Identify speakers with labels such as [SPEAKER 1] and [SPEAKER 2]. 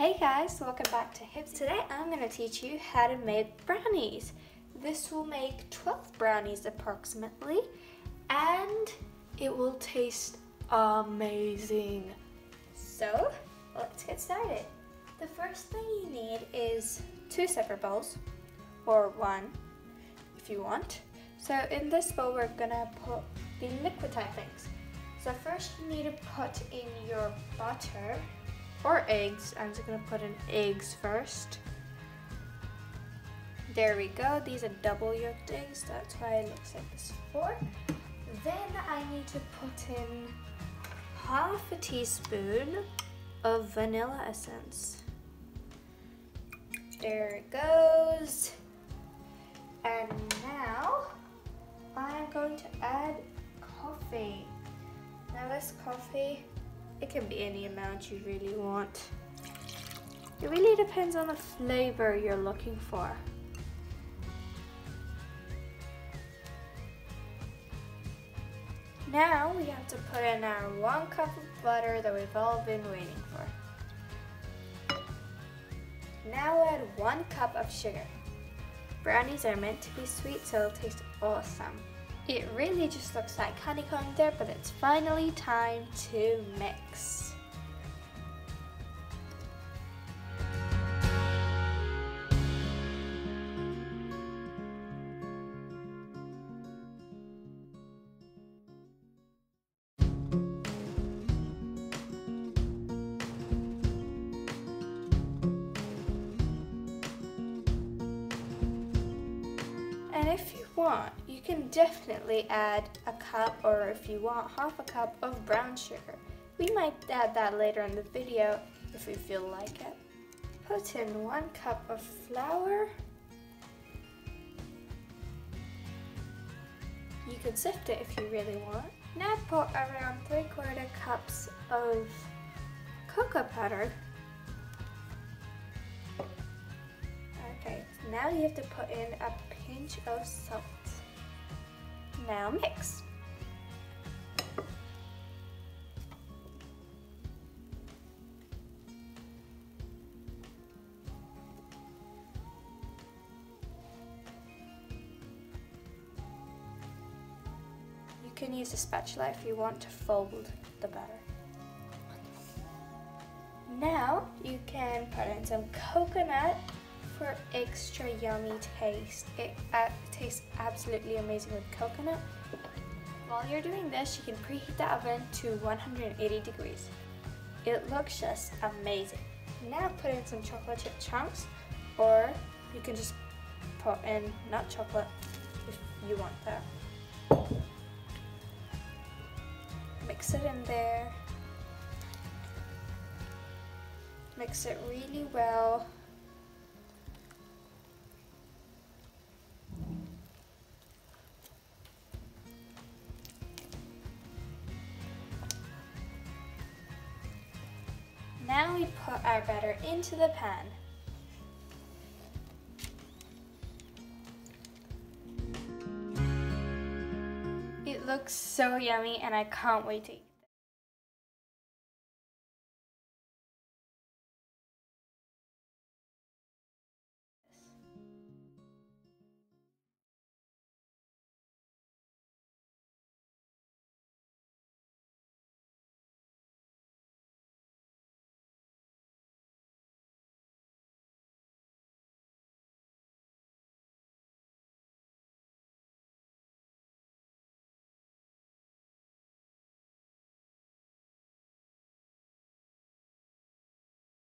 [SPEAKER 1] Hey guys, welcome back to hibzy. Today I'm going to teach you how to make brownies. This will make 12 brownies approximately, and it will taste amazing. So let's get started. The first thing you need is 2 separate bowls, or 1 if you want. So in this bowl we're going to put the liquid type things. So first you need to put in your butter or eggs. I'm just going to put in eggs first. There we go. These are double yolked eggs. That's why it looks like this before. Then I need to put in half a teaspoon of vanilla essence. There it goes. And now I'm going to add coffee. Now this coffee, it can be any amount you really want. It really depends on the flavor you're looking for. Now we have to put in our 1 cup of butter that we've all been waiting for. Now add 1 cup of sugar. Brownies are meant to be sweet, so it'll taste awesome. It really just looks like honeycomb there, but it's finally time to mix. And if you want, you can definitely add a cup, or if you want, half a cup of brown sugar. We might add that later in the video if we feel like it. Put in 1 cup of flour. You can sift it if you really want. Now put around 3/4 cups of cocoa powder. Okay, now you have to put in a pinch of salt. Now mix. You can use a spatula if you want to fold the batter. Now you can put in some coconut for extra yummy taste. It tastes absolutely amazing with coconut. While you're doing this, you can preheat the oven to 180 degrees. It looks just amazing. Now put in some chocolate chip chunks, or you can just put in nut chocolate if you want that. Mix it in there. Mix it really well. Now we put our batter into the pan. It looks so yummy and I can't wait to eat.